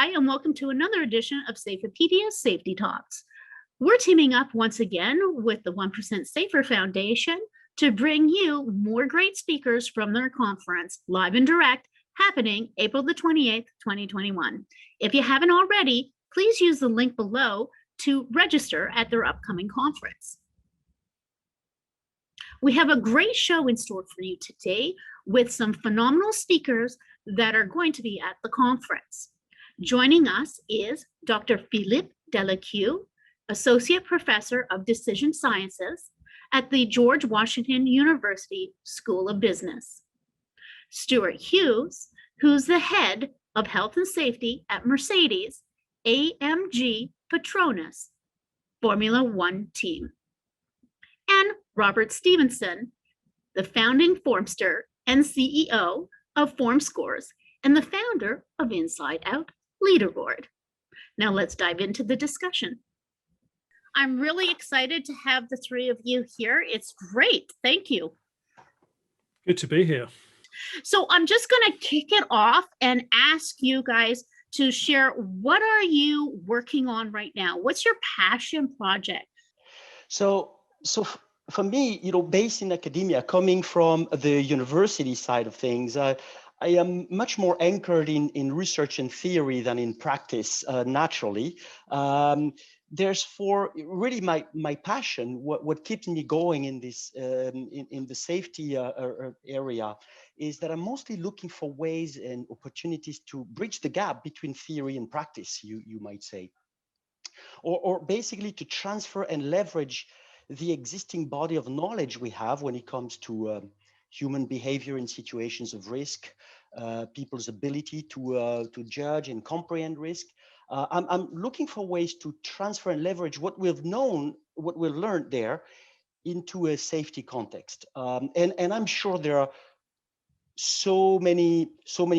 Hi, and welcome to another edition of Safepedia Safety Talks. We're teaming up once again with the 1% Safer Foundation to bring you more great speakers from their conference, live and direct, happening April the 28th, 2021. If you haven't already, please use the link below to register at their upcoming conference. We have a great show in store for you today with some phenomenal speakers that are going to be at the conference. Joining us is Dr. Philippe Delquié, Associate Professor of Decision Sciences at the George Washington University School of Business. Stuart Hughes, who's the head of health and safety at Mercedes AMG Petronas Formula One team. And Rob Stephenson, the founding Formster and CEO of FormScores and the founder of Inside Out Leaderboard. Now let's dive into the discussion. I'm really excited to have the three of you here. It's great. Thank you. Good to be here. So I'm just going to kick it off and ask you guys to share, what are you working on right now? What's your passion project? So for me, based in academia, coming from the university side of things, I am much more anchored in research and theory than in practice, naturally. There's really my passion, what keeps me going in this in the safety area, is that I'm mostly looking for ways and opportunities to bridge the gap between theory and practice, you might say, or basically to transfer and leverage the existing body of knowledge we have when it comes to human behavior in situations of risk, people's ability to judge and comprehend risk. I'm looking for ways to transfer and leverage what we've known, what we've learned there, into a safety context. And I'm sure there are so many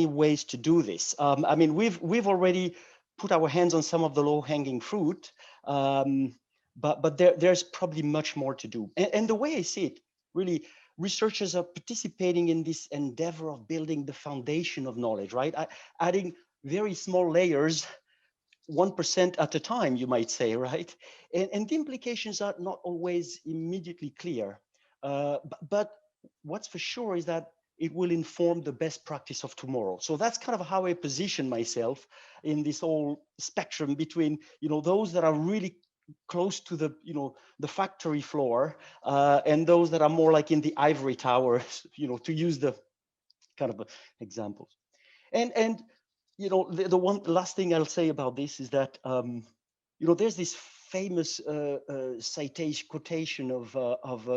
ways to do this. I mean, we've already put our hands on some of the low-hanging fruit, but there's probably much more to do. And the way I see it, really, researchers are participating in this endeavor of building the foundation of knowledge, right? Adding very small layers, 1% at a time, you might say, right? And the implications are not always immediately clear. But what's for sure is that it will inform the best practice of tomorrow. So that's kind of how I position myself in this whole spectrum between, those that are really close to the factory floor, and those that are more like in the ivory tower, to use the kind of examples. And the one last thing I'll say about this is that there's this famous quotation of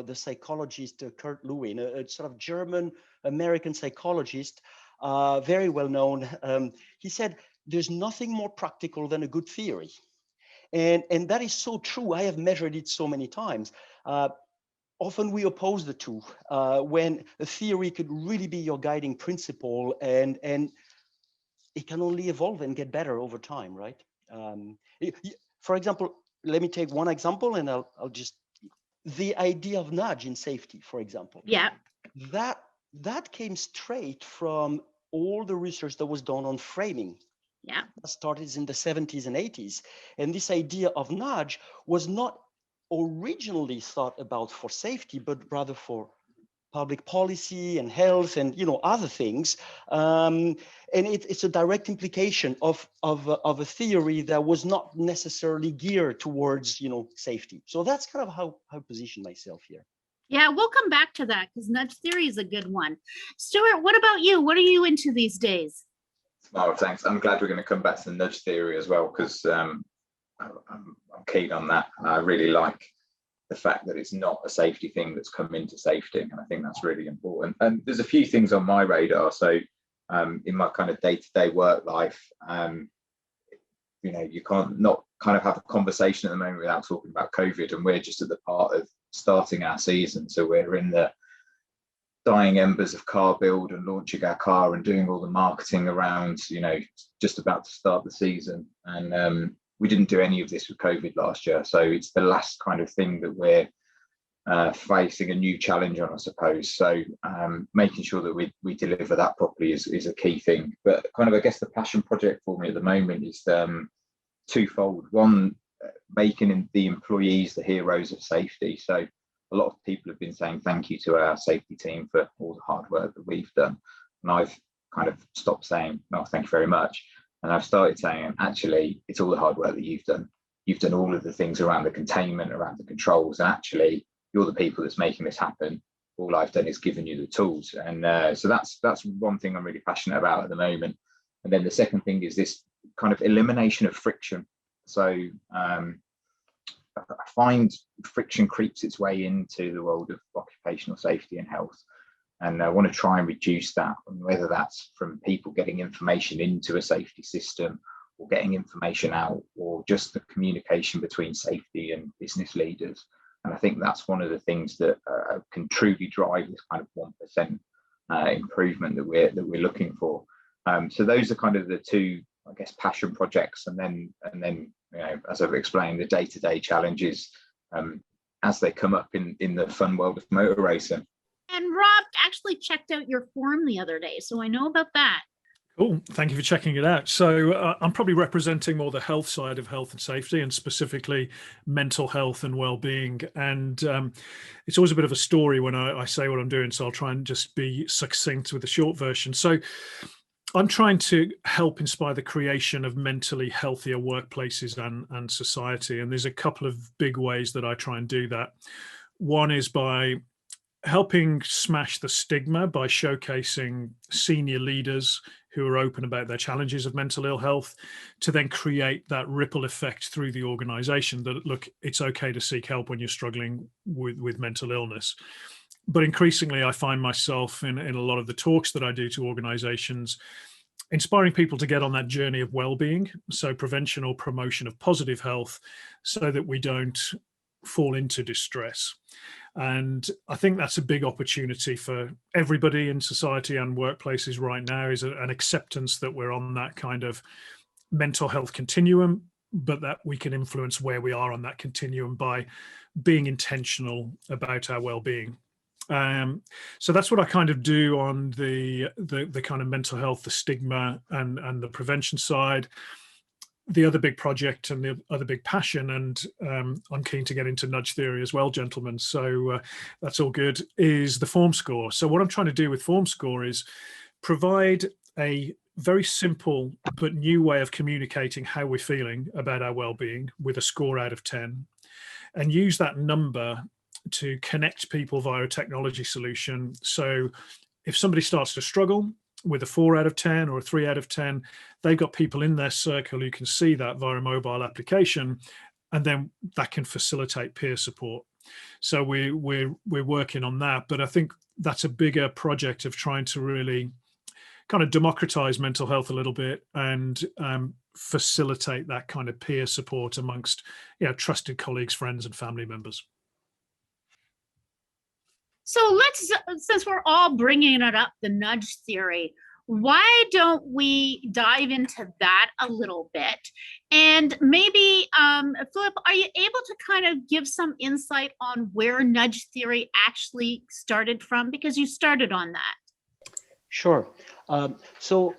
the psychologist Kurt Lewin, a sort of German American psychologist, very well known. He said, "There's nothing more practical than a good theory." And that is so true. I have measured it so many times. Often we oppose the two, when a theory could really be your guiding principle, and it can only evolve and get better over time, right? For example, let me take one example, and I'll just, the idea of nudge in safety, for example. Yeah. That came straight from all the research that was done on framing. Yeah. That started in the 70s and 80s. And this idea of nudge was not originally thought about for safety, but rather for public policy and health and other things. And it's a direct implication of a theory that was not necessarily geared towards safety. So that's kind of how I position myself here. Yeah, we'll come back to that because nudge theory is a good one. Stuart, what about you? What are you into these days? Oh, thanks. I'm glad we're going to come back to the nudge theory as well, because I'm keen on that. I really like the fact that it's not a safety thing that's come into safety, and I think that's really important. And there's a few things on my radar. So in my kind of day-to-day work life, you can't not kind of have a conversation at the moment without talking about COVID, and we're just at the part of starting our season. So we're in the dying embers of car build and launching our car and doing all the marketing around, just about to start the season. And we didn't do any of this with COVID last year. So it's the last kind of thing that we're facing a new challenge on, I suppose. So making sure that we deliver that properly is a key thing. But kind of, I guess, the passion project for me at the moment is twofold. One, making the employees the heroes of safety. So a lot of people have been saying thank you to our safety team for all the hard work that we've done. And I've kind of stopped saying, no, thank you very much. And I've started saying, actually, it's all the hard work that you've done. You've done all of the things around the containment, around the controls, and actually, you're the people that's making this happen. All I've done is given you the tools. And so that's one thing I'm really passionate about at the moment. And then the second thing is this kind of elimination of friction. So I find friction creeps its way into the world of occupational safety and health. And I want to try and reduce that, whether that's from people getting information into a safety system or getting information out, or just the communication between safety and business leaders. And I think that's one of the things that can truly drive this kind of 1% improvement that we're looking for. So those are kind of the two, I guess, passion projects, and then you know, as I've explained, the day-to-day challenges as they come up in the fun world of motor racing. And Rob actually checked out your form the other day, so I know about that. Cool. Thank you for checking it out. So I'm probably representing more the health side of health and safety, and specifically mental health and well-being. And it's always a bit of a story when I say what I'm doing, so I'll try and just be succinct with the short version. So I'm trying to help inspire the creation of mentally healthier workplaces and society. And there's a couple of big ways that I try and do that. One is by helping smash the stigma by showcasing senior leaders who are open about their challenges of mental ill health, to then create that ripple effect through the organization that, look, it's okay to seek help when you're struggling with mental illness. But increasingly, I find myself in a lot of the talks that I do to organizations, inspiring people to get on that journey of well-being, so prevention or promotion of positive health, so that we don't fall into distress. And I think that's a big opportunity for everybody in society and workplaces right now, is an acceptance that we're on that kind of mental health continuum, but that we can influence where we are on that continuum by being intentional about our well-being. So that's what I kind of do on the kind of mental health, the stigma and the prevention side. The other big project and the other big passion, and I'm keen to get into nudge theory as well, gentlemen, so that's all good, is the form score. So what I'm trying to do with form score is provide a very simple but new way of communicating how we're feeling about our well-being with a score out of 10, and use that number to connect people via a technology solution. So if somebody starts to struggle with a 4 out of 10 or a 3 out of 10, they've got people in their circle who can see that via a mobile application, and then that can facilitate peer support. So we're working on that, but I think that's a bigger project of trying to really kind of democratize mental health a little bit and facilitate that kind of peer support amongst, you know, trusted colleagues, friends, and family members. So let's, since we're all bringing it up, the nudge theory, why don't we dive into that a little bit? And maybe, Philippe, are you able to kind of give some insight on where nudge theory actually started from? Because you started on that. Sure. So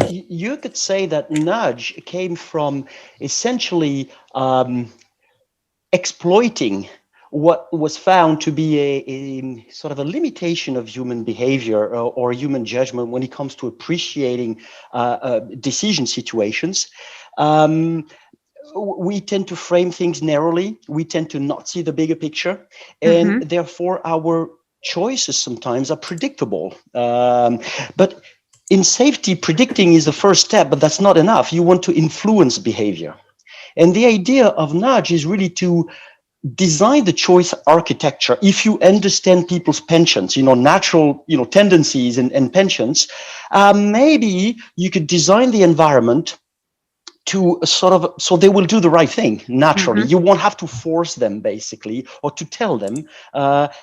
you could say that nudge came from essentially exploiting what was found to be a sort of a limitation of human behavior or human judgment when it comes to appreciating decision situations. We tend to frame things narrowly. We tend to not see the bigger picture, and therefore our choices sometimes are predictable. But in safety, predicting is the first step, but that's not enough. You want to influence behavior. And the idea of nudge is really to design the choice architecture. If you understand people's penchants, natural, tendencies and penchants, maybe you could design the environment to so they will do the right thing naturally. You won't have to force them, basically, or to tell them.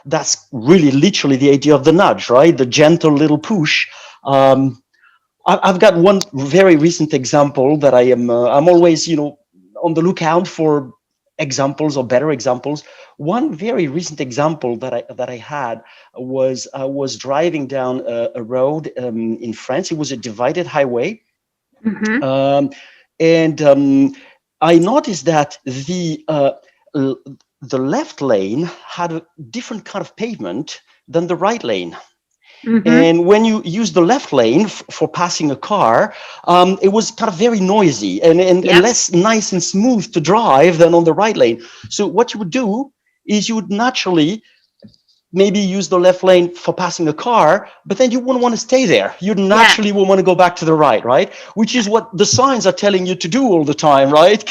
That's really literally the idea of the nudge, right? The gentle little push. I've got one very recent example that I'm always, on the lookout for examples or better examples. One very recent example that I had was I was driving down a road in France. It was a divided highway, and I noticed that the left lane had a different kind of pavement than the right lane. And when you use the left lane for passing a car, it was kind of very noisy and less nice and smooth to drive than on the right lane. So what you would do is you would naturally maybe use the left lane for passing a car, but then you wouldn't want to stay there. You naturally will want to go back to the right? Which is what the signs are telling you to do all the time, right?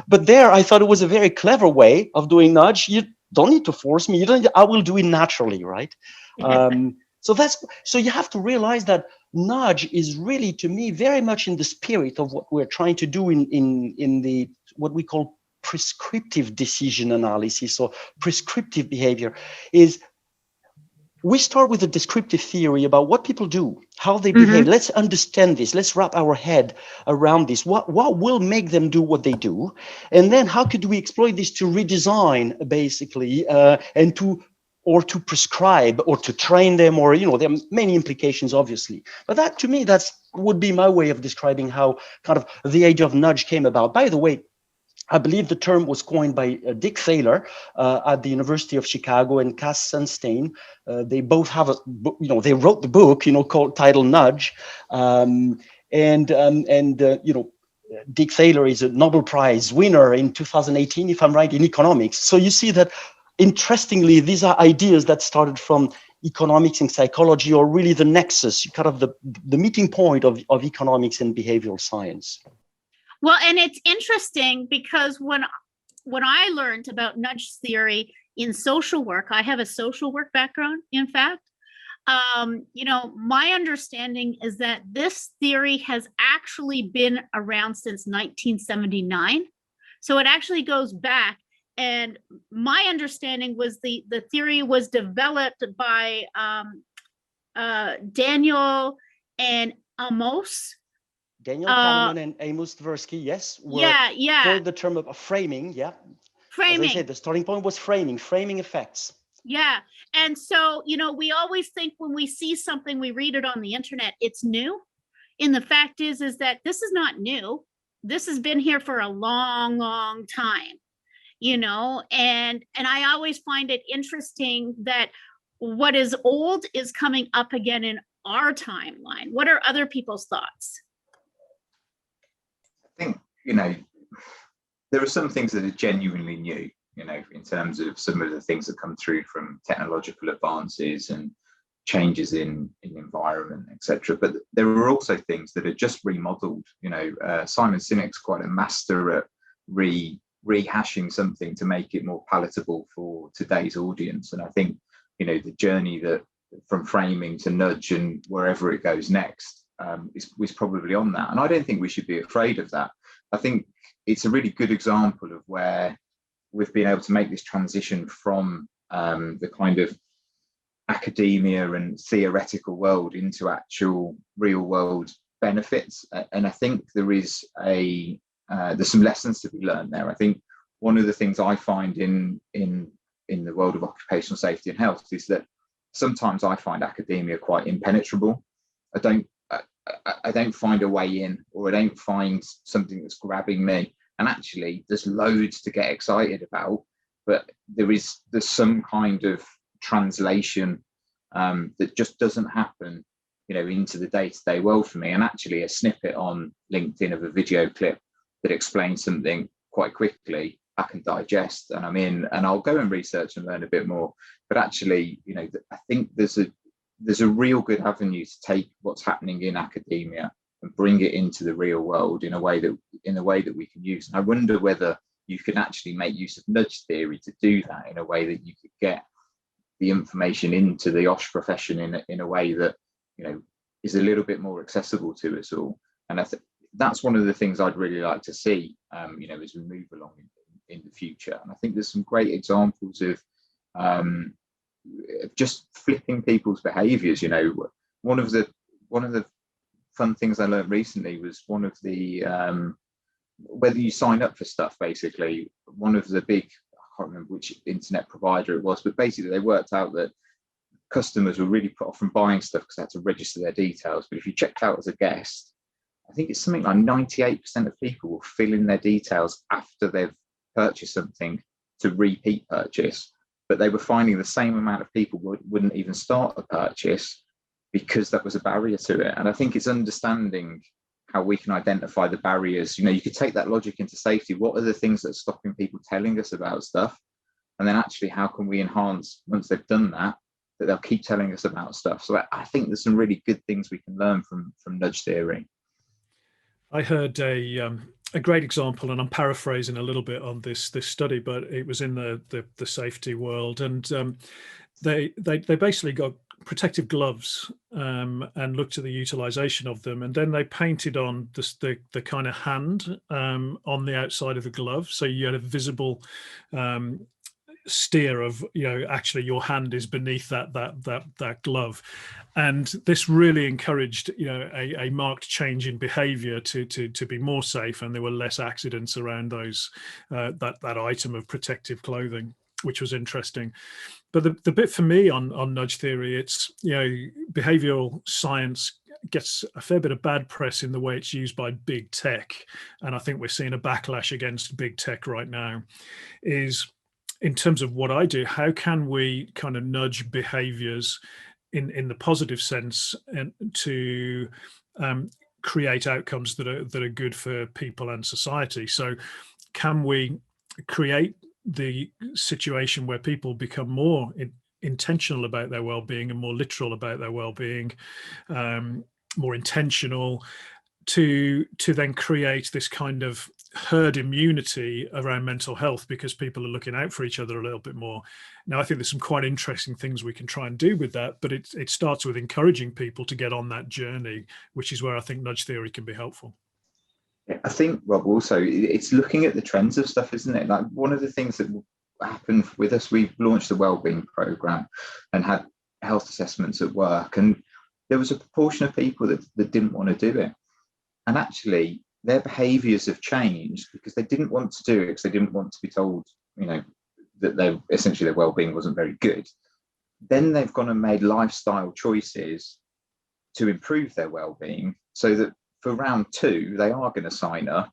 But there, I thought it was a very clever way of doing nudge. You don't need to force me. I will do it naturally, right? So you have to realize that nudge is really, to me, very much in the spirit of what we're trying to do in the what we call prescriptive decision analysis or prescriptive behavior. Is we start with a descriptive theory about what people do, how they behave. Let's understand this. Let's wrap our head around this. What will make them do what they do? And then how could we exploit this to redesign, basically, and to prescribe or to train them, or, there are many implications, obviously. But that, to me, would be my way of describing how kind of the idea of nudge came about. By the way, I believe the term was coined by Dick Thaler at the University of Chicago and Cass Sunstein. They both have they wrote the book, titled Nudge. Dick Thaler is a Nobel Prize winner in 2018, if I'm right, in economics. So you see that, interestingly, these are ideas that started from economics and psychology, or really the nexus, kind of the meeting point of economics and behavioral science. Well, and it's interesting because when I learned about nudge theory in social work, I have a social work background, in fact. My understanding is that this theory has actually been around since 1979. So it actually goes back. And my understanding was the theory was developed by Daniel and Amos. Daniel Kahneman and Amos Tversky, yes, called the term of framing, Framing. As I said, the starting point was framing effects. Yeah, and so, we always think when we see something, we read it on the internet, it's new. And the fact is that this is not new. This has been here for a long, long time, and I always find it interesting that what is old is coming up again in our timeline. What are other people's thoughts? I think, there are some things that are genuinely new, in terms of some of the things that come through from technological advances and changes in environment, etc. But there are also things that are just remodeled. Simon Sinek's quite a master at rehashing something to make it more palatable for today's audience. And I think, the journey that from framing to nudge and wherever it goes next, is probably on that. And I don't think we should be afraid of that. I think it's a really good example of where we've been able to make this transition from the kind of academia and theoretical world into actual real world benefits. And I think there's some lessons to be learned there. I think one of the things I find in the world of occupational safety and health is that sometimes I find academia quite impenetrable. I don't find a way in, or I don't find something that's grabbing me. And actually, there's loads to get excited about, but there's some kind of translation that just doesn't happen, into the day-to-day world for me. And actually, a snippet on LinkedIn of a video clip that explains something quite quickly, I can digest, and I'm in, and I'll go and research and learn a bit more. But actually, I think there's a real good avenue to take what's happening in academia and bring it into the real world in a way that we can use. And I wonder whether you can actually make use of nudge theory to do that in a way that you could get the information into the OSH profession in a way that is a little bit more accessible to us all. And I think that's one of the things I'd really like to see, as we move along in the future. And I think there's some great examples of just flipping people's behaviors. One of the fun things I learned recently was one of the whether you sign up for stuff, basically, one of the big, I can't remember which internet provider it was, but basically they worked out that customers were really put off from buying stuff because they had to register their details. But if you checked out as a guest, I think it's something like 98% of people will fill in their details after they've purchased something to repeat purchase. But they were finding the same amount of people wouldn't even start a purchase because that was a barrier to it. And I think it's understanding how we can identify the barriers. You could take that logic into safety. What are the things that are stopping people telling us about stuff? And then actually, how can we enhance, once they've done that they'll keep telling us about stuff? So I think there's some really good things we can learn from nudge theory. I heard a great example, and I'm paraphrasing a little bit on this study, but it was in the safety world, and they basically got protective gloves and looked at the utilization of them, and then they painted on the kind of hand on the outside of the glove, so you had a visible steer of actually your hand is beneath that glove, and this really encouraged a marked change in behavior to be more safe, and there were less accidents around those that item of protective clothing, which was interesting. But the bit for me on nudge theory, it's behavioral science gets a fair bit of bad press in the way it's used by big tech, and I think we're seeing a backlash against big tech right now. Is in terms of what I do, how can we kind of nudge behaviors in the positive sense and to create outcomes that are good for people and society? So can we create the situation where people become more intentional about their well-being and more literal about their well-being, more intentional, to then create this kind of herd immunity around mental health because people are looking out for each other a little bit more. Now, I think there's some quite interesting things we can try and do with that, but it starts with encouraging people to get on that journey, which is where I think nudge theory can be helpful. I think, Rob, also it's looking at the trends of stuff, isn't it? Like one of the things that happened with us, we launched the wellbeing program and had health assessments at work, and there was a proportion of people that didn't want to do it. And actually, their behaviours have changed because they didn't want to do it because they didn't want to be told, that essentially their well-being wasn't very good. Then they've gone and made lifestyle choices to improve their well-being, so that for round 2 they are going to sign up,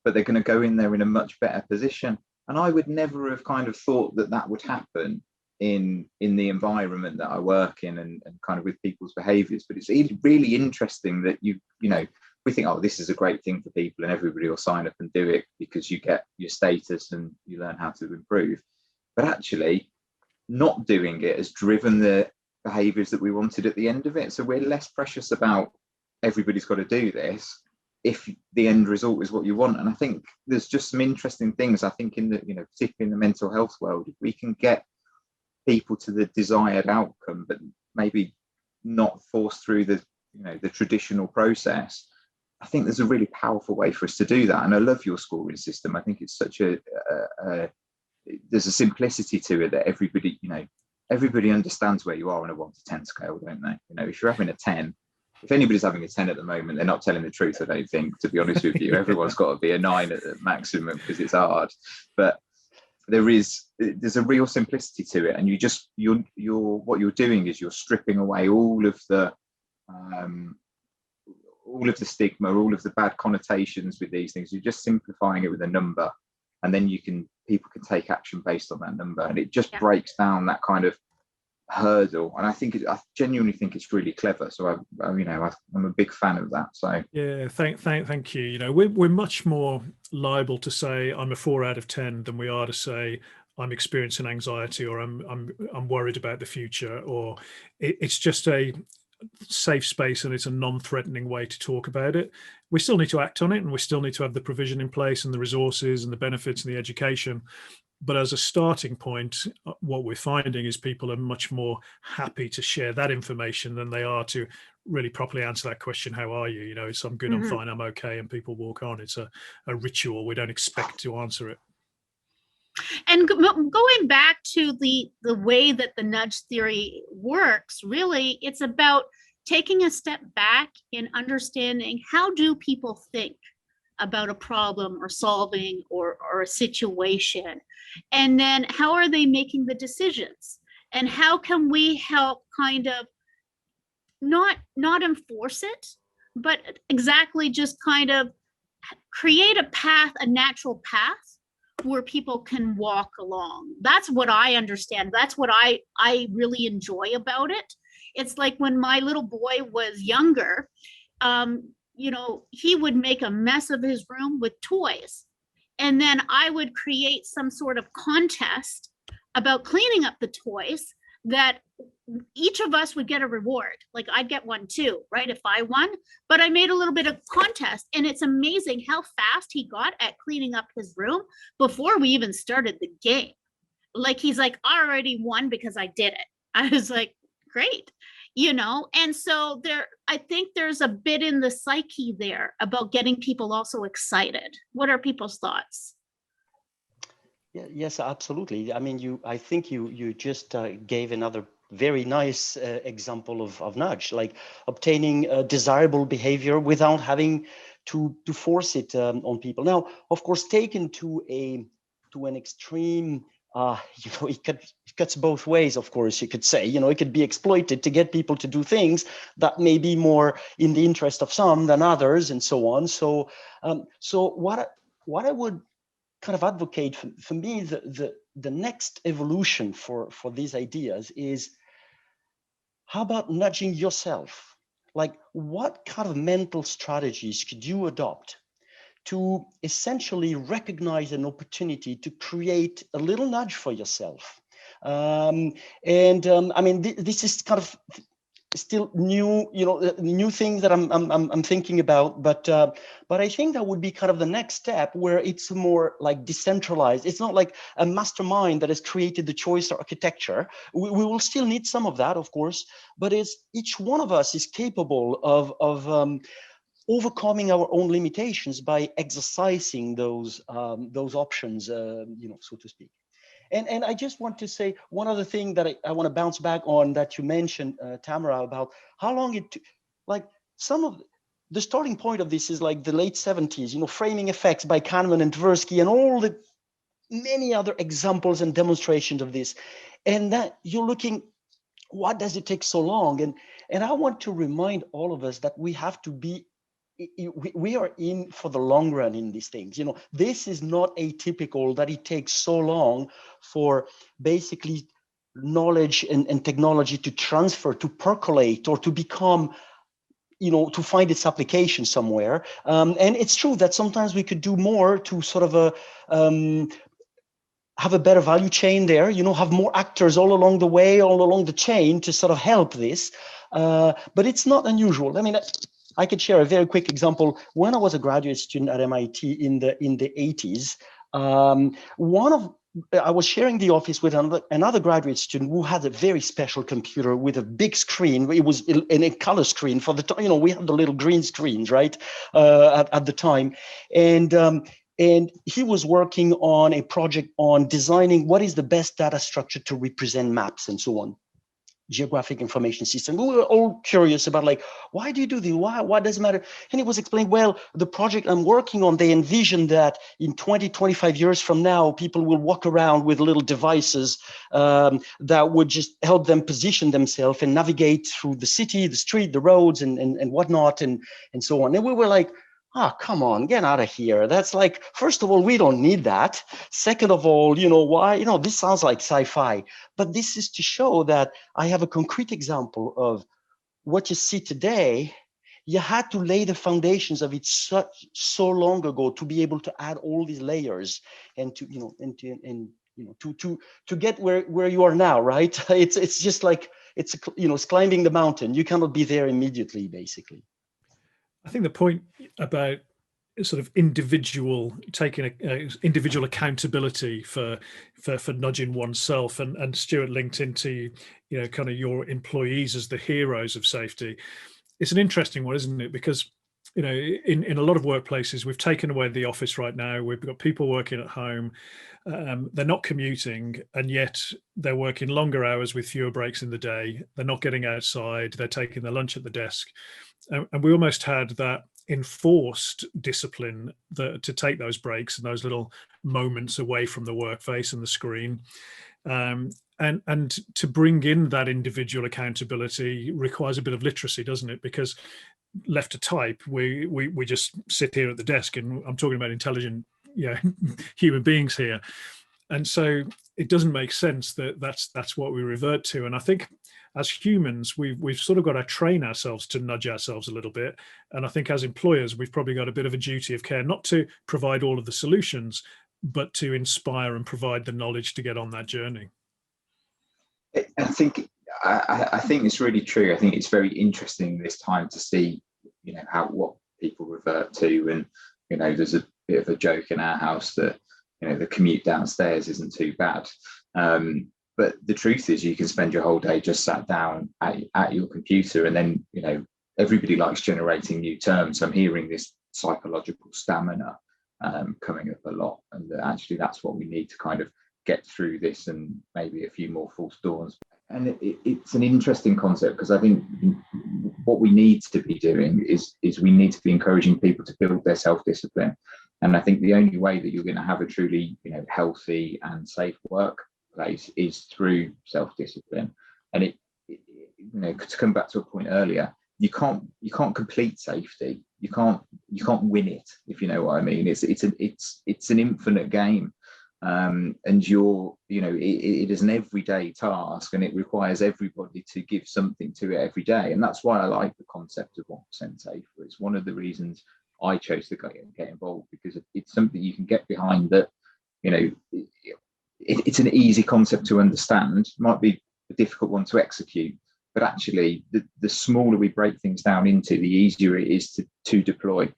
but they're going to go in there in a much better position. And I would never have kind of thought that would happen in the environment that I work in and kind of with people's behaviours. But it's really interesting that we think, oh, this is a great thing for people and everybody will sign up and do it because you get your status and you learn how to improve. But actually, not doing it has driven the behaviours that we wanted at the end of it. So we're less precious about everybody's got to do this if the end result is what you want. And I think there's just some interesting things, I think, in the, particularly in the mental health world, if we can get people to the desired outcome, but maybe not force through the traditional process, I think there's a really powerful way for us to do that. And I love your scoring system. I think it's such there's a simplicity to it that everybody understands where you are on a 1 to 10 scale, don't they? If you're having a 10, if anybody's having a 10 at the moment, they're not telling the truth, I don't think, to be honest with you. Everyone's got to be a 9 at the maximum because it's hard. But there's a real simplicity to it, and what you're doing is you're stripping away all of the stigma, all of the bad connotations with these things. You're just simplifying it with a number, and then people can take action based on that number, and it just breaks down that kind of hurdle. And I genuinely think it's really clever. So I'm a big fan of that. So yeah, thank you. We're much more liable to say I'm a 4 out of 10 than we are to say I'm experiencing anxiety or I'm worried about the future, or it's just a safe space and it's a non-threatening way to talk about it. We still need to act on it, and we still need to have the provision in place and the resources and the benefits and the education. But as a starting point, what we're finding is people are much more happy to share that information than they are to really properly answer that question, how are you? It's I'm good, I'm fine, I'm okay, and people walk on. It's a ritual. We don't expect to answer it. And going back to the way that the nudge theory works, really, it's about taking a step back and understanding how do people think about a problem or solving or a situation? And then how are they making the decisions? And how can we help kind of not enforce it, but exactly just kind of create a path, a natural path where people can walk along. That's what I understand. That's what I really enjoy about it. It's like when my little boy was younger, you know, he would make a mess of his room with toys. And then I would create some sort of contest about cleaning up the toys that each of us would get a reward. Like I'd get one too, right? If I won, but I made a little bit of contest, and it's amazing how fast he got at cleaning up his room before we even started the game. Like he's like, I already won because I did it. I was like, great, you know? And so there, I think there's a bit in the psyche there about getting people also excited. What are people's thoughts? Yeah, yes, absolutely. I mean, I think you just gave another very nice example of nudge, like obtaining desirable behavior without having to force it on people. Now, of course, taken to an extreme, you know, it cuts both ways. Of course, you could say, you know, it could be exploited to get people to do things that may be more in the interest of some than others, and so on. So, what I would kind of advocate for me, the next evolution for these ideas is, how about nudging yourself? Like, what kind of mental strategies could you adopt to essentially recognize an opportunity to create a little nudge for yourself? I mean, this is kind of still new, you know, new things that I'm thinking about, but I think that would be kind of the next step, where it's more like decentralized. It's not like a mastermind that has created the choice architecture. We will still need some of that, of course, but it's each one of us is capable of overcoming our own limitations by exercising those options, you know, so to speak. And I just want to say one other thing that I want to bounce back on that you mentioned, Tamara, about how long it took. Like, some of the starting point of this is like the late 70s, you know, framing effects by Kahneman and Tversky and all the many other examples and demonstrations of this. And that you're looking, what does it take so long? And I want to remind all of us that we have to be, we are in for the long run in these things. You know, this is not atypical that it takes so long for basically knowledge and technology to transfer, to percolate, or to become, you know, to find its application somewhere. And it's true that sometimes we could do more to sort of have a better value chain there, you know, have more actors all along the way, all along the chain to sort of help this. But it's not unusual. I mean, I could share a very quick example. When I was a graduate student at MIT in the 80s, I was sharing the office with another graduate student who had a very special computer with a big screen. It was a color screen for the time. You know, we had the little green screens, right, at the time, and he was working on a project on designing what is the best data structure to represent maps and so on. Geographic information system. We were all curious about, like, why do you do this? Why does it matter? And he was explaining, well, the project I'm working on, they envision that in 20, 25 years from now, people will walk around with little devices that would just help them position themselves and navigate through the city, the street, the roads, and whatnot, and so on. And we were like, oh, come on, get out of here. That's like, first of all, we don't need that. Second of all, you know, why? You know, this sounds like sci-fi. But this is to show that I have a concrete example of what you see today. You had to lay the foundations of it so long ago to be able to add all these layers and to, you know, to get where you are now, right? It's just like, it's, you know, it's climbing the mountain. You cannot be there immediately, basically. I think the point about sort of taking individual accountability for nudging oneself, and Stuart linked into, you know, kind of your employees as the heroes of safety. It's an interesting one, isn't it? Because, you know, in a lot of workplaces, we've taken away the office right now. We've got people working at home. They're not commuting, and yet they're working longer hours with fewer breaks in the day. They're not getting outside. They're taking their lunch at the desk. And we almost had that enforced discipline to take those breaks and those little moments away from the work face and the screen. And to bring in that individual accountability requires a bit of literacy, doesn't it? Because left to type, we just sit here at the desk, and I'm talking about intelligent, human beings here. And so it doesn't make sense that that's what we revert to. And I think as humans, we've sort of got to train ourselves to nudge ourselves a little bit. And I think as employers, we've probably got a bit of a duty of care, not to provide all of the solutions, but to inspire and provide the knowledge to get on that journey. I think it's really true. I think it's very interesting this time to see, what people revert to. And, there's a bit of a joke in our house that, the commute downstairs isn't too bad. But the truth is you can spend your whole day just sat down at your computer, and then, everybody likes generating new terms. I'm hearing this psychological stamina coming up a lot, and actually that's what we need to kind of get through this, and maybe a few more false dawns. And it's an interesting concept, because I think what we need to be doing is we need to be encouraging people to build their self-discipline. And I think the only way that you're going to have a truly healthy and safe workplace is through self-discipline. And to come back to a point earlier, you can't complete safety. You can't win it, if you know what I mean. It's an infinite game. And it is an everyday task, and it requires everybody to give something to it every day. And that's why I like the concept of 1% safer. It's one of the reasons I chose to get involved, because it's something you can get behind, that it's an easy concept to understand, might be a difficult one to execute, but actually the smaller we break things down into, the easier it is to deploy.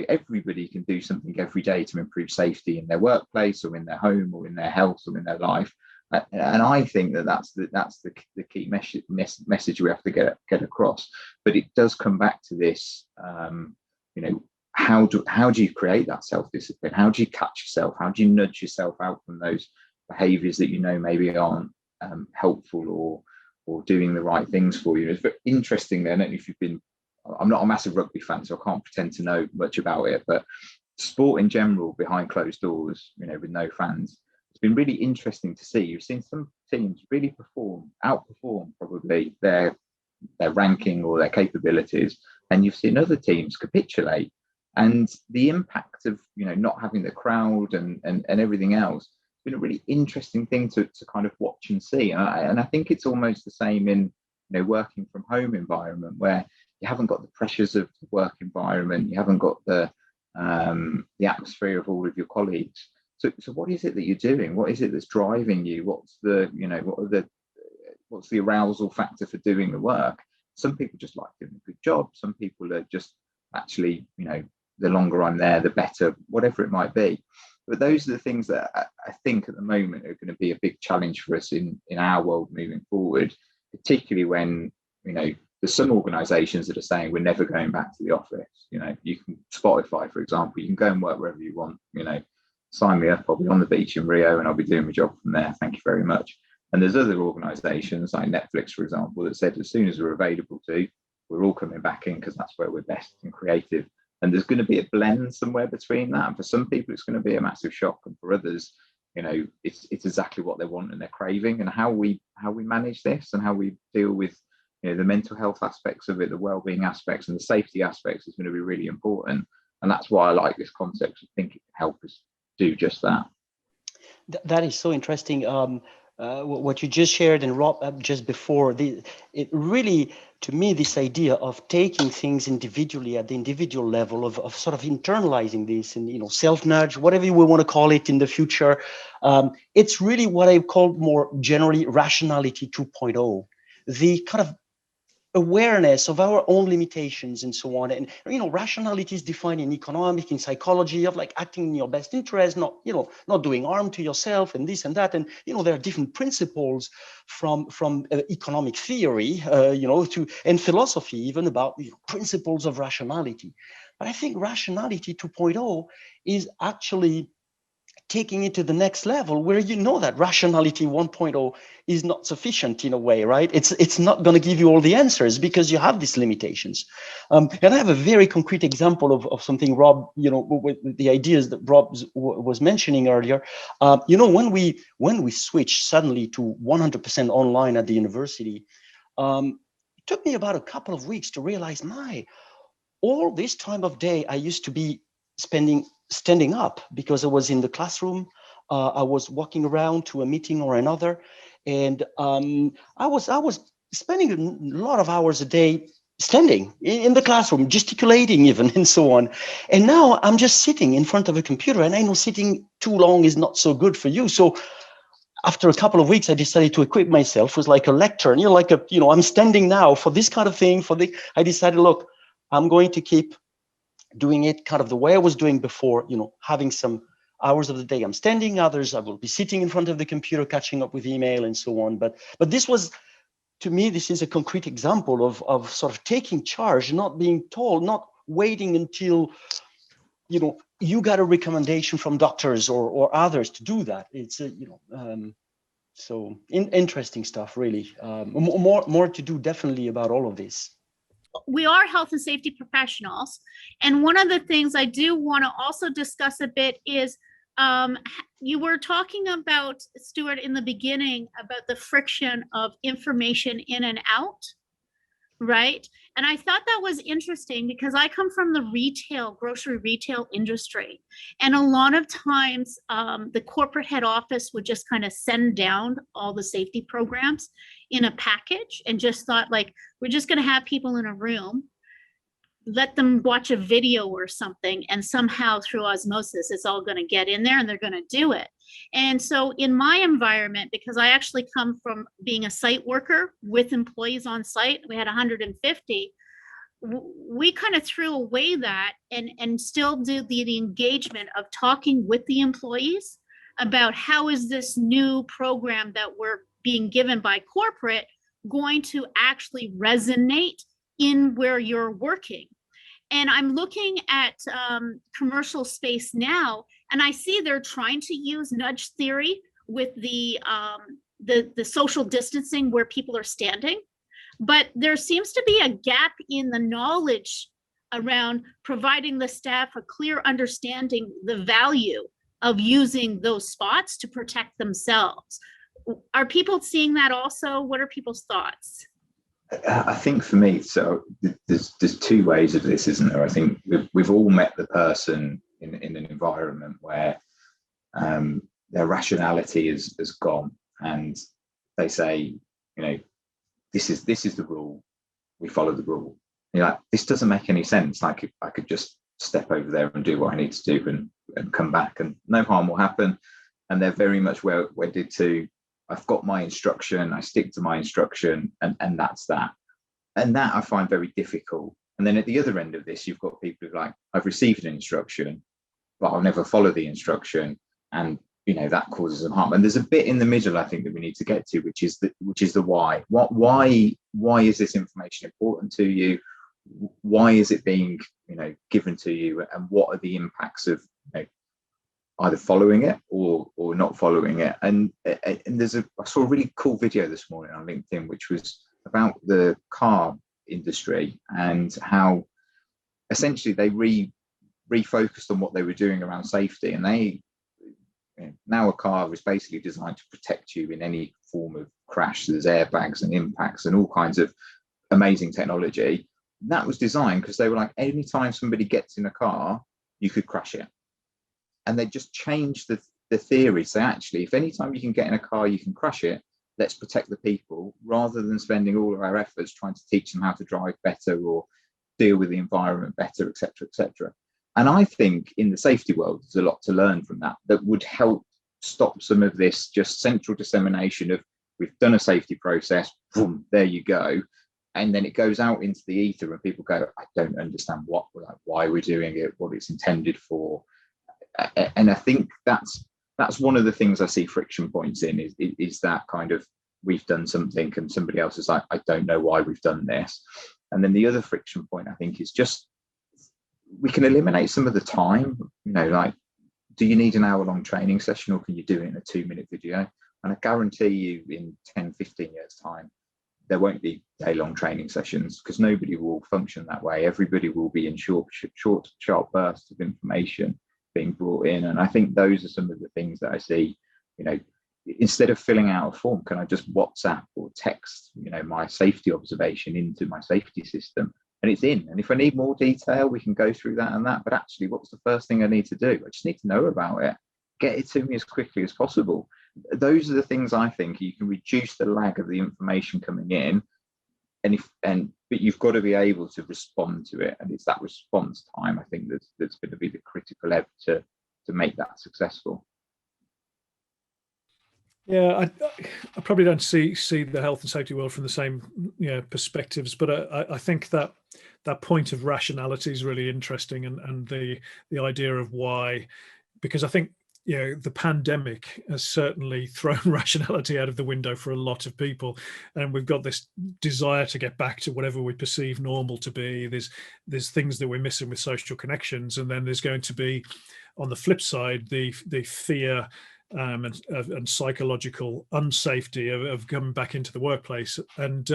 Everybody can do something every day to improve safety in their workplace, or in their home, or in their health, or in their life. And I think that's the key message we have to get across. But it does come back to this, how do you create that self-discipline? How do you catch yourself? How do you nudge yourself out from those behaviours that maybe aren't helpful or doing the right things for you? It's very interesting. I don't know if you've been. I'm not a massive rugby fan, so I can't pretend to know much about it. But sport in general, behind closed doors, with no fans, it's been really interesting to see. You've seen some teams really outperform probably their ranking or their capabilities, and you've seen other teams capitulate. And the impact of not having the crowd and everything else has been a really interesting thing to kind of watch and see. And I think it's almost the same in working from home environment, where you haven't got the pressures of the work environment, you haven't got the atmosphere of all of your colleagues. So what is it that you're doing? What is it that's driving you? What's the arousal factor for doing the work? Some people just like doing a good job. Some people are just actually, the longer I'm there, the better, whatever it might be. But those are the things that I think at the moment are going to be a big challenge for us in our world moving forward, particularly when, there's some organizations that are saying we're never going back to the office. You can, Spotify, for example, you can go and work wherever you want, sign me up, I'll be on the beach in Rio and I'll be doing my job from there. Thank you very much. And there's other organizations like Netflix, for example, that said as soon as we're available to, we're all coming back in, because that's where we're best and creative. And there's going to be a blend somewhere between that. And for some people, it's going to be a massive shock. And for others, it's exactly what they want and they're craving. And how we manage this and how we deal with the mental health aspects of it, the well-being aspects and the safety aspects is going to be really important. And that's why I like this concept. I think it can help us do just that. That is so interesting. What you just shared, and Rob just before, it really, to me, this idea of taking things individually at the individual level, of sort of internalizing this and, self-nudge, whatever we want to call it in the future, it's really what I call more generally rationality 2.0, the kind of awareness of our own limitations and so on. And rationality is defined in economics, in psychology, of like acting in your best interest, not doing harm to yourself and this and that. And there are different principles from economic theory and philosophy even about principles of rationality. But I think rationality 2.0 is actually taking it to the next level where you know that rationality 1.0 is not sufficient in a way, right? It's not going to give you all the answers because you have these limitations. And I have a very concrete example of something Rob, with the ideas that Rob was mentioning earlier. When we switched suddenly to 100% online at the university, it took me about a couple of weeks to realize, all this time of day I used to be spending standing up because I was in the classroom, I was walking around to a meeting or another, and I was spending a lot of hours a day standing in the classroom, gesticulating even, and so on. And now I'm just sitting in front of a computer, and I know sitting too long is not so good for you. So after a couple of weeks, I decided to equip myself with like a lectern, I'm standing now for this kind of thing. I decided, look, I'm going to keep doing it kind of the way I was doing before, having some hours of the day I'm standing, others I will be sitting in front of the computer, catching up with email and so on. But this was, to me, this is a concrete example of sort of taking charge, not being told, not waiting until, you got a recommendation from doctors or others to do that. It's, so interesting stuff, really. More to do definitely about all of this. We are health and safety professionals. And one of the things I do want to also discuss a bit is you were talking about, Stuart, in the beginning about the friction of information in and out, right? And I thought that was interesting because I come from the grocery retail industry. And a lot of times the corporate head office would just kind of send down all the safety programs in a package and just thought, like, we're just going to have people in a room, let them watch a video or something, and somehow through osmosis, it's all going to get in there and they're going to do it. And so in my environment, because I actually come from being a site worker with employees on site, we had 150, we kind of threw away that and still did the engagement of talking with the employees about how is this new program that we're being given by corporate going to actually resonate in where you're working. And I'm looking at commercial space now, and I see they're trying to use nudge theory with the social distancing where people are standing. But there seems to be a gap in the knowledge around providing the staff a clear understanding the value of using those spots to protect themselves. Are people seeing that also? What are people's thoughts? I think for me, so there's two ways of this, isn't there? I think we've all met the person in an environment where their rationality has gone, and they say, this is the rule, we follow the rule. You're like, this doesn't make any sense. Like, I could just step over there and do what I need to do and come back, and no harm will happen. And they're very much wedded to, I've got my instruction, I stick to my instruction, and that's that. And that I find very difficult. And then at the other end of this, you've got people who are like, I've received an instruction, but I'll never follow the instruction. And, that causes them harm. And there's a bit in the middle, I think, that we need to get to, which is the why. Why is this information important to you? Why is it being, given to you? And what are the impacts of, either following it or not following it? And I saw a really cool video this morning on LinkedIn, which was about the car industry and how essentially they refocused on what they were doing around safety. And now a car is basically designed to protect you in any form of crash. There's airbags and impacts and all kinds of amazing technology. That was designed because they were like, anytime somebody gets in a car, you could crash it. And they just changed the theory. So actually, if anytime you can get in a car, you can crash it, let's protect the people, rather than spending all of our efforts trying to teach them how to drive better or deal with the environment better, et cetera, et cetera. And I think in the safety world, there's a lot to learn from that would help stop some of this just central dissemination of, we've done a safety process, boom, there you go. And then it goes out into the ether and people go, I don't understand why we're doing it, what it's intended for. And I think that's one of the things I see friction points in is that kind of, we've done something and somebody else is like, I don't know why we've done this. And then the other friction point, I think, is just, we can eliminate some of the time, like do you need an hour-long training session, or can you do it in a 2-minute video? And I guarantee you in 10, 15 years time, there won't be day-long training sessions, because nobody will function that way. Everybody will be in short, sharp bursts of information being brought in. And I think those are some of the things that I see, you know, instead of filling out a form, can I just WhatsApp or text, you know, my safety observation into my safety system, and it's in. And if I need more detail, we can go through that and that. But actually, what's the first thing I need to do? I just need to know about it. Get it to me as quickly as possible. Those are the things I think you can reduce the lag of the information coming in, but you've got to be able to respond to it, and it's that response time, I think, that's going to be the critical ebb to make that successful. Yeah, I probably don't see the health and safety world from the same, you know, perspectives, but I think that point of rationality is really interesting, and the idea of why, because I think, you know, the pandemic has certainly thrown rationality out of the window for a lot of people, and we've got this desire to get back to whatever we perceive normal to be. There's things that we're missing with social connections, and then there's going to be, on the flip side, the fear and psychological unsafety of coming back into the workplace. And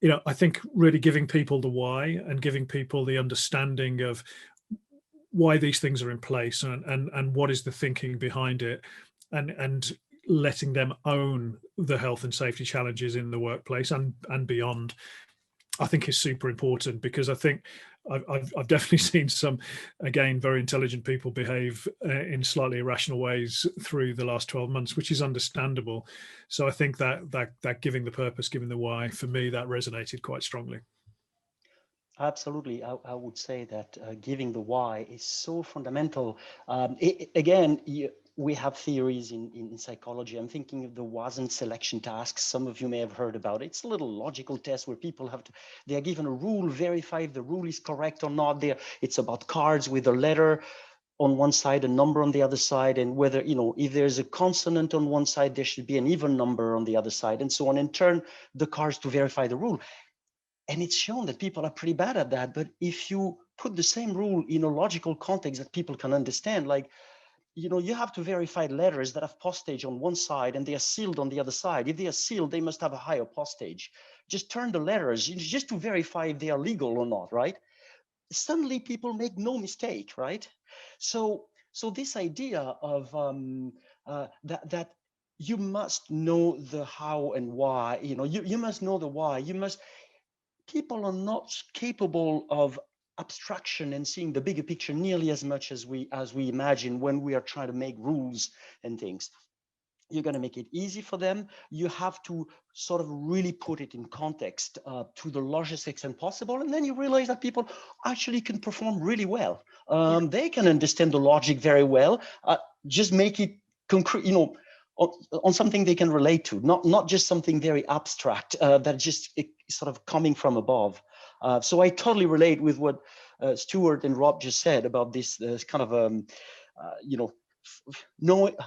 you know, I think really giving people the why, and giving people the understanding of why these things are in place, and what is the thinking behind it, and letting them own the health and safety challenges in the workplace and beyond, I think is super important. Because I think I've definitely seen some, again, very intelligent people behave in slightly irrational ways through the last 12 months, which is understandable. So I think that giving the purpose, giving the why, for me, that resonated quite strongly. Absolutely. I would say that giving the why is so fundamental. We have theories in psychology. I'm thinking of the wasn't selection task. Some of you may have heard about it. It's a little logical test where people they are given a rule, verify if the rule is correct or not. It's about cards with a letter on one side, a number on the other side, and whether, you know, if there's a consonant on one side, there should be an even number on the other side, and so on, and turn the cards to verify the rule. And it's shown that people are pretty bad at that. But if you put the same rule in a logical context that people can understand, like, you know, you have to verify letters that have postage on one side and they are sealed on the other side. If they are sealed, they must have a higher postage. Just turn the letters just to verify if they are legal or not, right? Suddenly people make no mistake, right? So this idea of that you must know the how and why, you know, you must know the why. People are not capable of abstraction and seeing the bigger picture nearly as much as we imagine when we are trying to make rules and things. You're going to make it easy for them. You have to sort of really put it in context to the largest extent possible. And then you realize that people actually can perform really well. They can understand the logic very well. Just make it concrete, you know, on something they can relate to, not just something very abstract that just sort of coming from above. So I totally relate with what Stuart and Rob just said about this kind of, you know,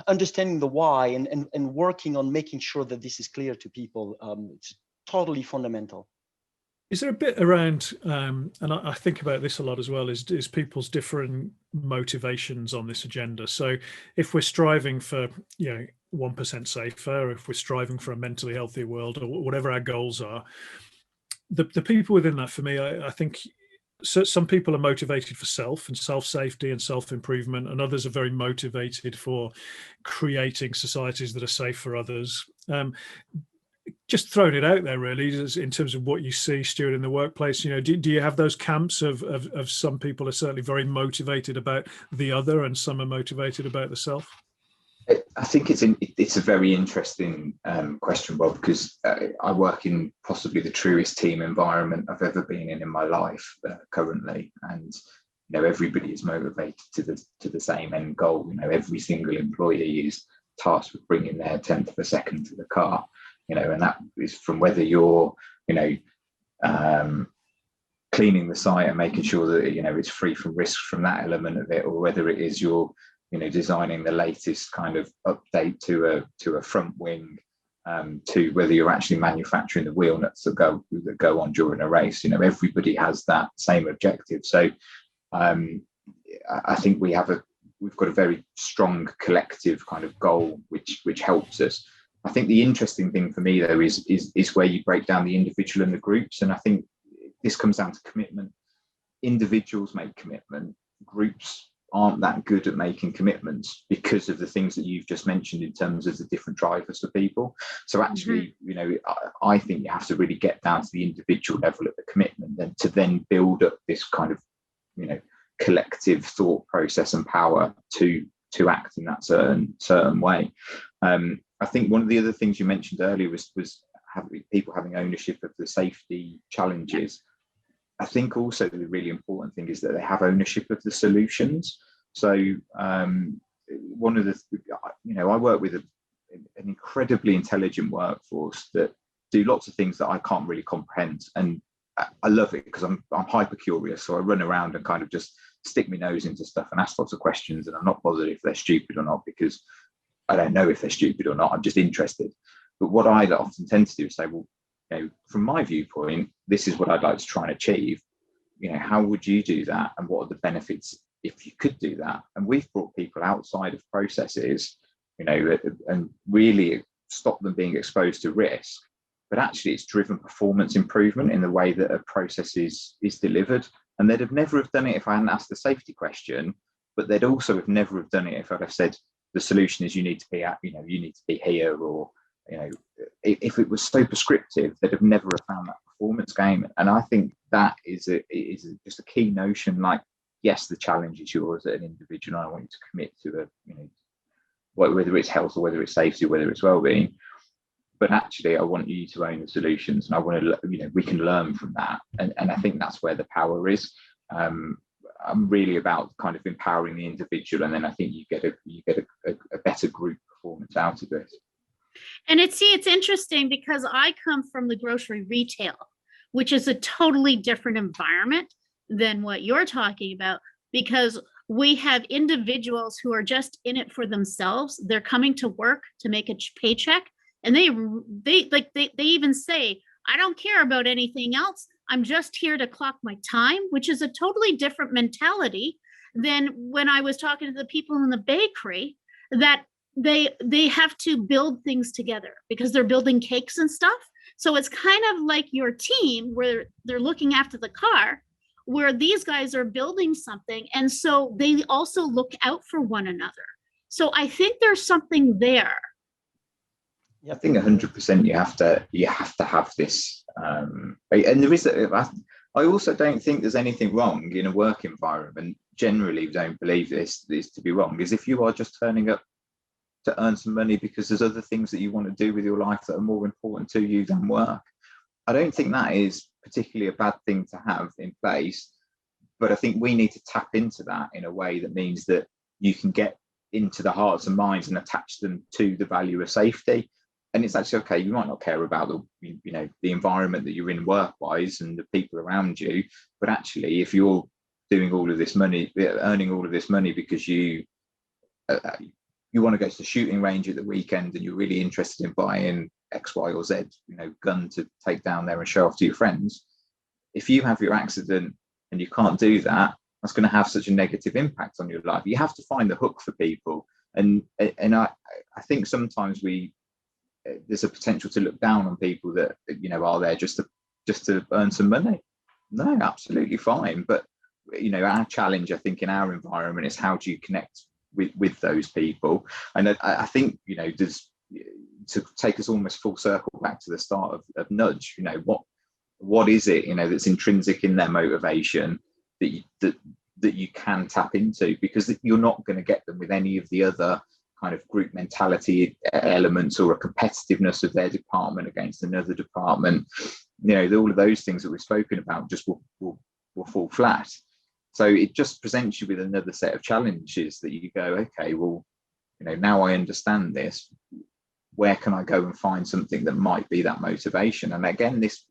understanding the why and working on making sure that this is clear to people. It's totally fundamental. Is there a bit around, and I think about this a lot as well, is people's different motivations on this agenda? So if we're striving for, you know, 1% safer, if we're striving for a mentally healthier world, or whatever our goals are, the people within that, for me, I think some people are motivated for self and self-safety and self-improvement, and others are very motivated for creating societies that are safe for others. Just throwing it out there, really, in terms of what you see, Stuart, in the workplace. You know, do you have those camps of some people are certainly very motivated about the other, and some are motivated about the self? I think it's a very interesting question, Rob, because I work in possibly the truest team environment I've ever been in my life currently, and you know, everybody is motivated to the same end goal. You know, every single employee is tasked with bringing their 10th of a second to the car. You know, and that is from whether you're, you know, cleaning the site and making sure that, you know, it's free from risks from that element of it, or whether it is you're, you know, designing the latest kind of update to a front wing, to whether you're actually manufacturing the wheel nuts that go on during a race. You know, everybody has that same objective. So I think we have a we've got a very strong collective kind of goal, which helps us. I think the interesting thing for me though is where you break down the individual and the groups, and I think this comes down to commitment. Individuals make commitment, groups aren't that good at making commitments because of the things that you've just mentioned in terms of the different drivers for people. So actually, I think you have to really get down to the individual level of the commitment, and to then build up this kind of, collective thought process and power to act in that certain way. I think one of the other things you mentioned earlier was people having ownership of the safety challenges. I think also the really important thing is that they have ownership of the solutions. So one of the, I work with an incredibly intelligent workforce that do lots of things that I can't really comprehend. And I love it because I'm hyper curious. So I run around and kind of just stick my nose into stuff and ask lots of questions. And I'm not bothered if they're stupid or not, because I don't know if they're stupid or not. I'm just interested. But what I often tend to do is say, well, from my viewpoint, this is what I'd like to try and achieve. How would you do that? And what are the benefits if you could do that? And we've brought people outside of processes, and really stop them being exposed to risk. But actually, it's driven performance improvement in the way that a process is delivered. And they'd have never have done it if I hadn't asked the safety question, but they'd also have never have done it if I'd have said the solution is you need to be at, you need to be here, or if it was so prescriptive, they'd have never have found that performance game. And I think that is just a key notion. Like, yes, the challenge is yours as an individual, and I want you to commit to whether it's health or whether it's safety or whether it's well-being. But actually, I want you to own the solutions, and I want to, we can learn from that. And I think that's where the power is. I'm really about kind of empowering the individual, and then I think you get a better group performance out of it. And it's interesting because I come from the grocery retail, which is a totally different environment than what you're talking about, because we have individuals who are just in it for themselves. They're coming to work to make a paycheck, and they even say, I don't care about anything else. I'm just here to clock my time, which is a totally different mentality than when I was talking to the people in the bakery, that they have to build things together because they're building cakes and stuff. So it's kind of like your team where they're looking after the car, where these guys are building something. And so they also look out for one another. So I think there's something there. Yeah, I think 100% you have to have this. And there is, I also don't think there's anything wrong in a work environment. Generally, don't believe this to be wrong, is if you are just turning up to earn some money because there's other things that you want to do with your life that are more important to you than work. I don't think that is particularly a bad thing to have in place, but I think we need to tap into that in a way that means that you can get into the hearts and minds and attach them to the value of safety. And it's actually okay, you might not care about the environment that you're in work-wise and the people around you, but actually if you're doing all of this money, earning all of this money because you want to go to the shooting range at the weekend and you're really interested in buying X, Y, or Z, gun to take down there and show off to your friends. If you have your accident and you can't do that, that's going to have such a negative impact on your life. You have to find the hook for people. And I think sometimes there's a potential to look down on people that, are there just to earn some money. No, absolutely fine. But, our challenge, I think, in our environment is how do you connect with those people? And I think, there's, to take us almost full circle back to the start of Nudge, what is it, that's intrinsic in their motivation that you can tap into, because you're not going to get them with any of the other kind of group mentality elements or a competitiveness of their department against another department. All of those things that we've spoken about just will fall flat. So it just presents you with another set of challenges that you go, okay, well, now I understand this. Where can I go and find something that might be that motivation? And again, this,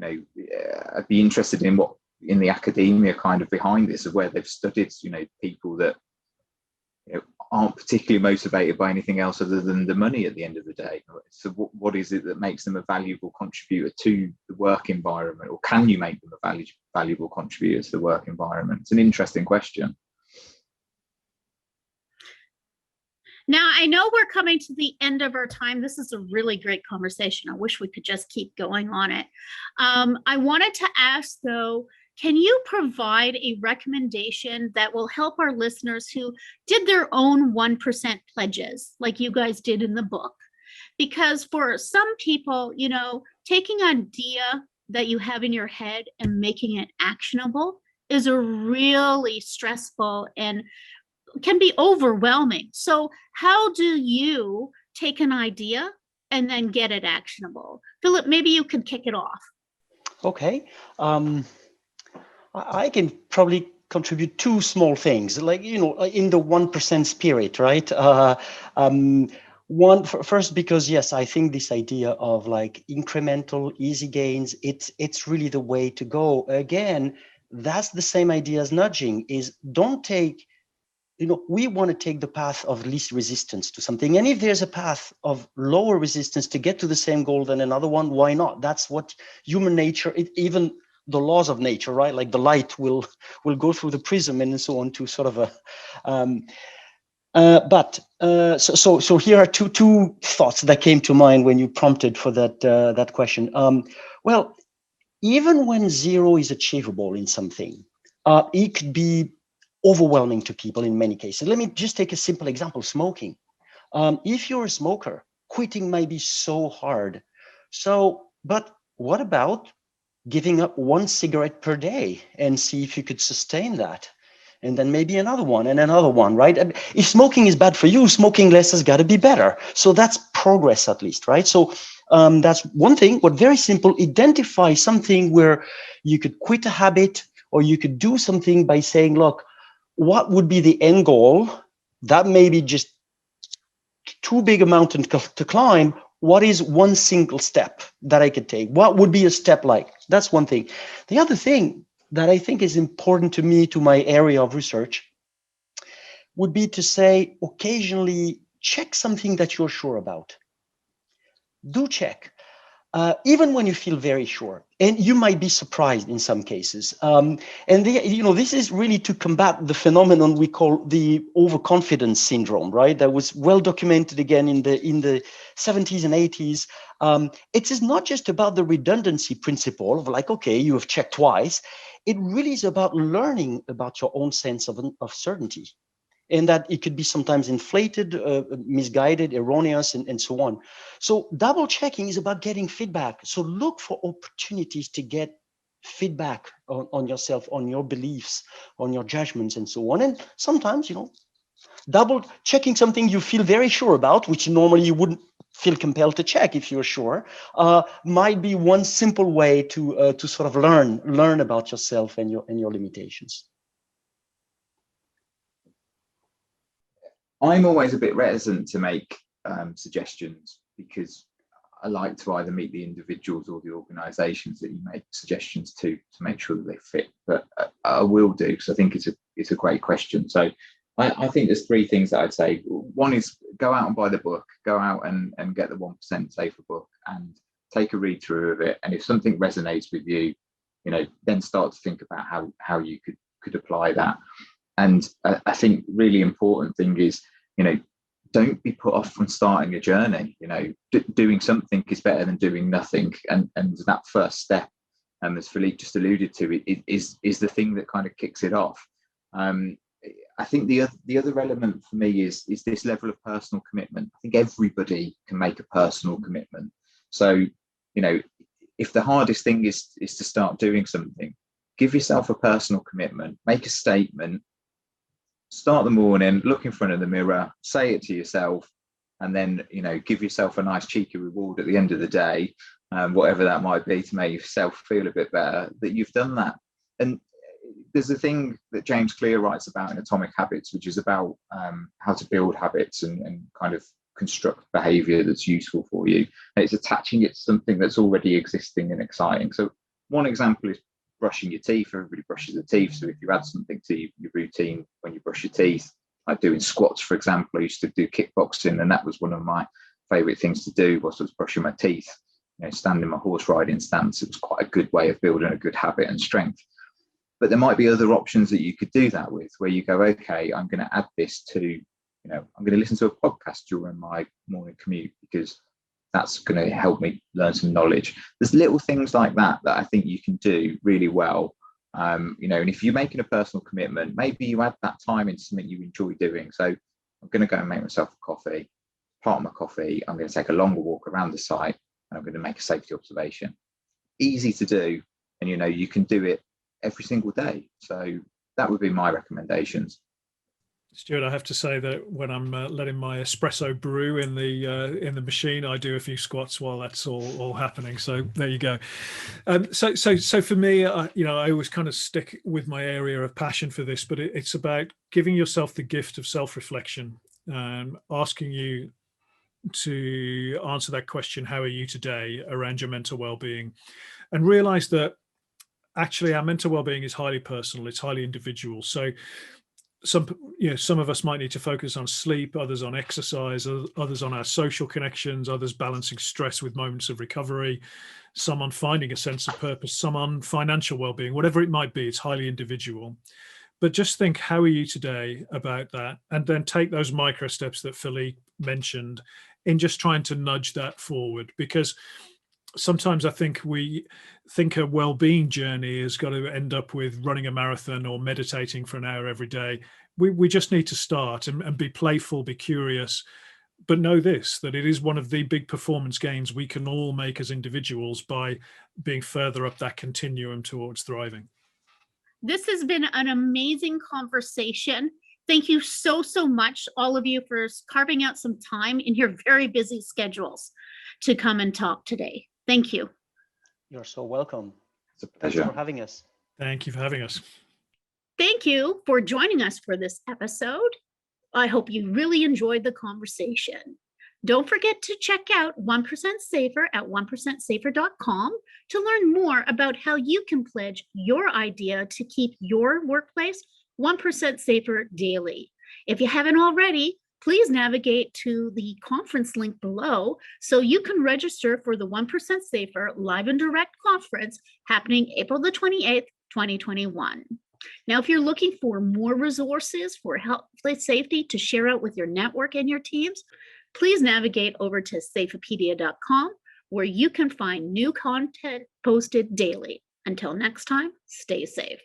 I'd be interested in what in the academia kind of behind this, of where they've studied, people that aren't particularly motivated by anything else other than the money at the end of the day. So what is it that makes them a valuable contributor to the work environment, or can you make them a valuable contributor to the work environment? It's an interesting question. Now, I know we're coming to the end of our time. This is a really great conversation. I wish we could just keep going on it. I wanted to ask, though, can you provide a recommendation that will help our listeners who did their own 1% pledges, like you guys did in the book? Because for some people, you know, taking an idea that you have in your head and making it actionable is a really stressful and can be overwhelming. So how do you take an idea and then get it actionable? Philip, maybe you can kick it off. Okay. I can probably contribute two small things, like, you know, in the 1% spirit, right? First, because yes, I think this idea of like incremental, easy gains, it's really the way to go. Again, that's the same idea as nudging, is don't take, you know, we want to take the path of least resistance to something. And if there's a path of lower resistance to get to the same goal than another one, why not? That's what human nature, even the laws of nature, right? Like the light will go through the prism and so on to sort of a, so here are two thoughts that came to mind when you prompted for that question. Well, even when zero is achievable in something, it could be overwhelming to people in many cases. Let me just take a simple example: smoking. If you're a smoker, quitting might be so hard. But what about giving up one cigarette per day and see if you could sustain that? And then maybe another one and another one, right? If smoking is bad for you, smoking less has got to be better. So that's progress, at least, right? So that's one thing, but very simple. Identify something where you could quit a habit, or you could do something by saying, look, what would be the end goal? That may be just too big a mountain to climb. What is one single step that I could take? What would be a step like? That's one thing. The other thing that I think is important to me, to my area of research, would be to say, occasionally check something that you're sure about. Do check. Even when you feel very sure, and you might be surprised in some cases. This is really to combat the phenomenon we call the overconfidence syndrome, right? That was well documented again in the 70s and 80s. It is not just about the redundancy principle of like, okay, you have checked twice. It really is about learning about your own sense of certainty. And that it could be sometimes inflated, misguided, erroneous, and so on. So double checking is about getting feedback. So look for opportunities to get feedback on yourself, on your beliefs, on your judgments, and so on. And sometimes, double checking something you feel very sure about, which normally you wouldn't feel compelled to check if you're sure, might be one simple way to sort of learn about yourself and your limitations. I'm always a bit reticent to make suggestions, because I like to either meet the individuals or the organisations that you make suggestions to make sure that they fit. But I will do, because I think it's a great question. So I think there's three things that I'd say. One is go out and buy the book, go out and get the 1% Safer book and take a read through of it. And if something resonates with you, then start to think about how you could apply that. And I think really important thing is, don't be put off from starting a journey. Doing something is better than doing nothing. And that first step, as Philippe just alluded to, is the thing that kind of kicks it off. I think the other element for me is this level of personal commitment. I think everybody can make a personal commitment. So, if the hardest thing is to start doing something, give yourself a personal commitment, make a statement. Start the morning, look in front of the mirror, say it to yourself, and then, give yourself a nice cheeky reward at the end of the day, whatever that might be, to make yourself feel a bit better that you've done that. And there's a thing that James Clear writes about in Atomic Habits, which is about how to build habits and kind of construct behavior that's useful for you. And it's attaching it to something that's already existing and exciting. So one example is brushing your teeth. Everybody brushes their teeth. So if you add something to your routine when you brush your teeth, like doing squats, for example, I used to do kickboxing, and that was one of my favorite things to do whilst I was brushing my teeth. Standing my horse riding stance, it was quite a good way of building a good habit and strength. But there might be other options that you could do that with, where you go, okay, I'm going to add this to I'm going to listen to a podcast during my morning commute because that's going to help me learn some knowledge. There's little things like that I think you can do really well. And if you're making a personal commitment, maybe you add that time into something you enjoy doing. So I'm going to go and make myself a coffee. Part of my coffee, I'm going to take a longer walk around the site and I'm going to make a safety observation. Easy to do. And, you can do it every single day. So that would be my recommendations. Stuart, I have to say that when I'm letting my espresso brew in the machine, I do a few squats while that's all happening. So there you go. So for me, I always kind of stick with my area of passion for this, but it's about giving yourself the gift of self-reflection, asking you to answer that question, how are you today, around your mental well-being, and realize that actually our mental well-being is highly personal, it's highly individual. So some of us might need to focus on sleep, others on exercise, others on our social connections, others balancing stress with moments of recovery, some on finding a sense of purpose, some on financial well-being, whatever it might be. It's highly individual. But just think, how are you today about that? And then take those micro steps that Philippe mentioned in just trying to nudge that forward. Because sometimes I think we think a well-being journey has got to end up with running a marathon or meditating for an hour every day. We just need to start and be playful, be curious, but know this, that it is one of the big performance gains we can all make as individuals by being further up that continuum towards thriving. This has been an amazing conversation. Thank you so much, all of you, for carving out some time in your very busy schedules to come and talk today. Thank you. You're so welcome. It's a pleasure. Thanks for having us. Thank you for having us. Thank you for joining us for this episode. I hope you really enjoyed the conversation. Don't forget to check out 1% Safer at 1%safer.com to learn more about how you can pledge your idea to keep your workplace 1% safer daily. If you haven't already, please navigate to the conference link below so you can register for the 1% Safer Live and Direct Conference happening April the 28th, 2021. Now, if you're looking for more resources for health and safety to share out with your network and your teams, please navigate over to safepedia.com where you can find new content posted daily. Until next time, stay safe.